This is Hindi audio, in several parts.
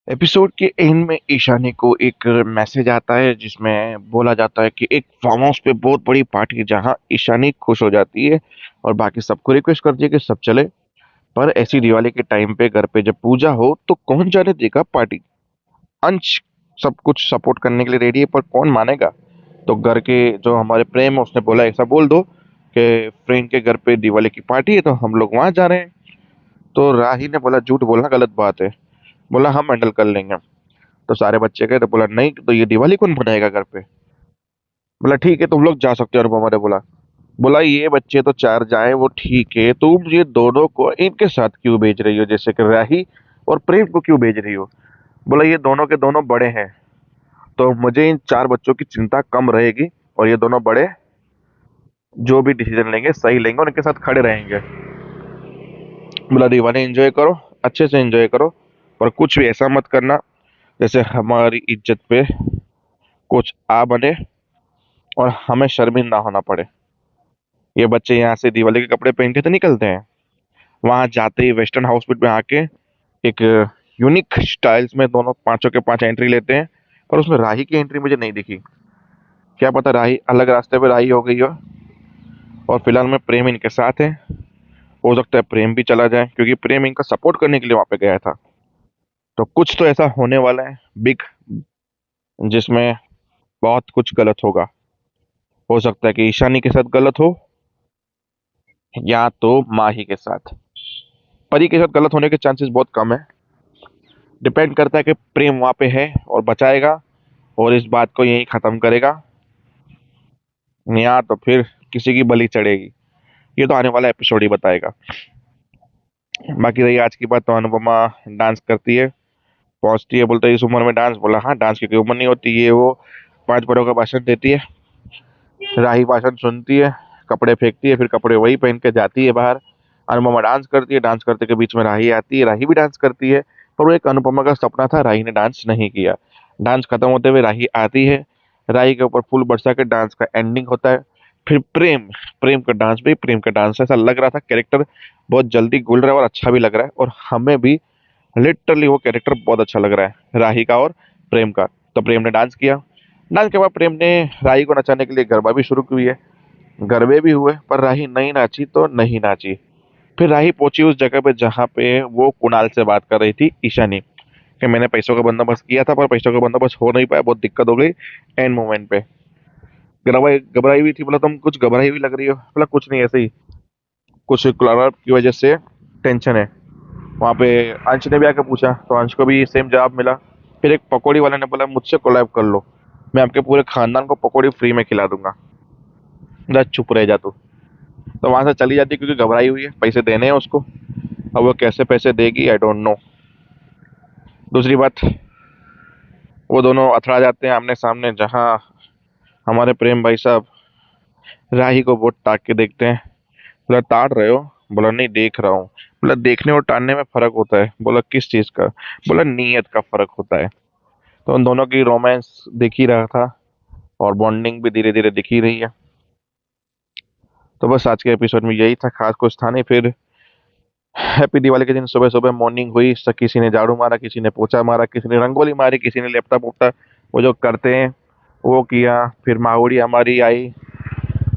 एपिसोड के एंड में ईशानी को एक मैसेज आता है जिसमें बोला जाता है कि एक फार्म हाउस पे बहुत बड़ी पार्टी है जहां ईशानी खुश हो जाती है और बाकी सबको रिक्वेस्ट करती है कि सब चले। पर ऐसी दिवाली के टाइम पे घर पे जब पूजा हो तो कौन जाने देगा पार्टी। अंश सब कुछ सपोर्ट करने के लिए रेडी है पर कौन मानेगा। तो घर के जो हमारे प्रेम है उसने बोला ऐसा बोल दो कि फ्रेंड के घर पे दिवाली की पार्टी है तो हम लोग वहां जा रहे हैं। तो राही ने बोला झूठ बोलना गलत बात है। बोला हम हैंडल कर लेंगे। तो सारे बच्चे गए तो बोला नहीं तो ये दिवाली कौन बनाएगा घर पे। बोला ठीक है तुम लोग जा सकते हो। अनुपमा ने बोला बोला ये बच्चे तो चार जाए वो ठीक है तुम ये दोनों को इनके साथ क्यों भेज रही हो जैसे कि राही और प्रेम को क्यों भेज रही हो। बोला ये दोनों के दोनों बड़े हैं तो मुझे इन चार बच्चों की चिंता कम रहेगी और ये दोनों बड़े जो भी डिसीजन लेंगे सही लेंगे और इनके साथ खड़े रहेंगे। बोला दिवाली एंजॉय करो अच्छे से एंजॉय करो पर कुछ भी ऐसा मत करना जैसे हमारी इज्जत पे कुछ आ बने और हमें शर्मिंदा होना पड़े। ये बच्चे यहाँ से दिवाली के कपड़े पहन के तो निकलते हैं। वहां जाते ही वेस्टर्न आउटफिट में आके एक यूनिक स्टाइल्स में दोनों पांचों के पांच एंट्री लेते हैं। पर उसमें राही की एंट्री मुझे नहीं दिखी। क्या पता राही अलग रास्ते पे राही हो गई हो। और फिलहाल में प्रेम इनके साथ है। हो सकता है प्रेम भी चला जाए क्योंकि प्रेम इनका सपोर्ट करने के लिए वहां पे गया था। तो कुछ तो ऐसा होने वाला है बिग जिसमें बहुत कुछ गलत होगा। हो सकता है कि ईशानी के साथ गलत हो या तो माही के साथ। परी के साथ गलत होने के चांसेस बहुत कम है। डिपेंड करता है कि प्रेम वहां पे है और बचाएगा और इस बात को यहीं खत्म करेगा या तो फिर किसी की बलि चढ़ेगी। ये तो आने वाला एपिसोड ही बताएगा। बाकी रही आज की बात तो अनुपमा डांस करती है। पहुंचती है बोलते है इस उम्र में डांस। बोला हाँ डांस की कोई उम्र नहीं होती। ये वो पांच बड़ों का भाषण देती है। राही भाषण सुनती है कपड़े फेंकती है फिर कपड़े वही पहन के जाती है बाहर। अनुपमा डांस करती है डांस करते के बीच में राही आती है राही भी डांस करती है। पर वो एक अनुपमा का सपना था राही ने डांस नहीं किया। डांस खत्म होते हुए राही आती है। राही के ऊपर फूल बरसा के डांस का एंडिंग होता है। फिर प्रेम प्रेम का डांस भी प्रेम का डांस ऐसा लग रहा था कैरेक्टर बहुत जल्दी घुल रहा है और अच्छा भी लग रहा है और हमें भी लिटरली वो कैरेक्टर बहुत अच्छा लग रहा है राही का और प्रेम का। तो प्रेम ने डांस किया। डांस के बाद प्रेम ने राही को नचाने के लिए गरबा भी शुरू की है। गरबे भी हुए पर राही नहीं नाची तो नहीं नाची। फिर राही पहुंची उस जगह पे जहाँ पे वो कुणाल से बात कर रही थी ईशानी कि मैंने पैसों का बंदोबस्त किया था पर पैसों का बंदोबस्त हो नहीं पाया बहुत दिक्कत हो गई एंड मोमेंट पे। घबराई घबराई हुई थी। बोला तुम कुछ घबराई हुई लग रही हो। बोला कुछ नहीं ऐसे ही कुछ क्लारा की वजह से टेंशन है। वहाँ पे अंश ने भी आके पूछा तो अंश को भी सेम जवाब मिला। फिर एक पकौड़ी वाले ने बोला मुझसे कोलैब कर लो मैं आपके पूरे खानदान को पकौड़ी फ्री में खिला दूंगा। बोला चुप रह जा तू। तो वहां से चली जाती क्योंकि घबराई हुई है पैसे देने हैं उसको। अब वो कैसे पैसे देगी आई डोंट नो। दूसरी बात वो दोनों अथड़ा जाते हैं आमने सामने जहां हमारे प्रेम भाई साहब राही को बहुत ताक के देखते हैं। बोला ताड़ रहे हो। बोला नहीं देख रहा हूँ। बोला देखने और ताड़ने में फर्क होता है। बोला किस चीज का। बोला नीयत का फर्क होता है। तो उन दोनों की रोमांस दिख ही रहा था और बॉन्डिंग भी धीरे धीरे दिख ही रही है। तो बस आज के एपिसोड में यही था खास कुछ था नहीं। फिर हैप्पी दिवाली के दिन सुबह सुबह मॉर्निंग हुई किसी ने झाड़ू मारा किसी ने पोछा मारा किसी ने रंगोली मारी किसी ने लेपटा पोपटा वो जो करते हैं वो किया। फिर माहौड़ी हमारी आई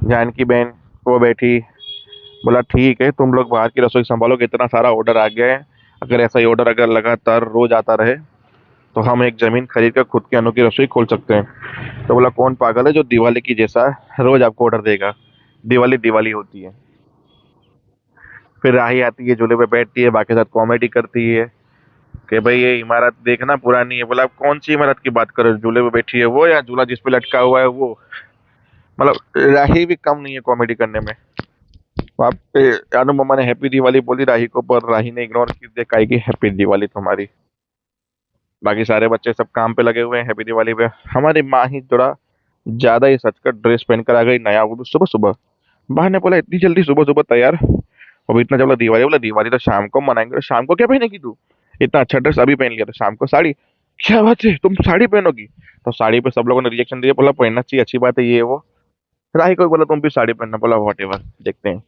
जानकी बहन वो बैठी। बोला ठीक है तुम लोग बाहर की रसोई संभालोगे इतना सारा ऑर्डर आ गया है। अगर ऐसा ही ऑर्डर अगर लगातार रोज आता रहे तो हम एक जमीन खरीद कर खुद की अनोखी रसोई खोल सकते हैं। तो बोला कौन पागल है जो दिवाली की जैसा रोज आपको ऑर्डर देगा। दिवाली दिवाली होती है। फिर राही आती है झूले पे बैठती है बाकी साथ कॉमेडी करती है कि भाई ये इमारत देखना पुरानी है। बोला आप कौन सी इमारत की बात कर रहे हो झूले पे बैठी है वो या झूला जिस पे लटका हुआ है वो। मतलब राही भी कम नहीं है कॉमेडी करने में। वहाँ पे अनुपमा ने हैप्पी दिवाली बोली राही को पर राही ने इग्नोर की देखा कि हैप्पी दिवाली तुम्हारी। बाकी सारे बच्चे सब काम पे लगे हुए हैं हैप्पी दिवाली पे। हमारी माँ ही थोड़ा ज्यादा ही सच का ड्रेस पहन कर आ गई नया वो भी सुबह सुबह। बहन ने बोला इतनी जल्दी सुबह सुबह तैयार। अब इतना जल्दी दिवाली। बोला दिवाली तो शाम को मनाएंगे। तो शाम को क्या पहनेगी तू। इतना अच्छा ड्रेस अभी पहन लिया तो शाम को साड़ी। क्या बात है तुम साड़ी पहनोगी। तो साड़ी पे सब लोगों ने रिएक्शन दिया। बोला पहनना चाहिए अच्छी बात है ये वो। राही को भी बोला तुम भी साड़ी पहनना। बोला वॉट एवर देखते हैं।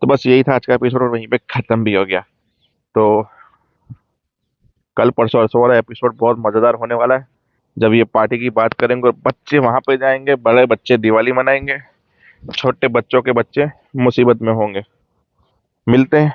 तो बस यही था आज का एपिसोड और वहीं पे खत्म भी हो गया। तो कल परसों परसों वाला एपिसोड बहुत मजेदार होने वाला है। जब ये पार्टी की बात करेंगे और बच्चे वहां पे जाएंगे, बड़े बच्चे दिवाली मनाएंगे, छोटे बच्चों के बच्चे मुसीबत में होंगे। मिलते हैं।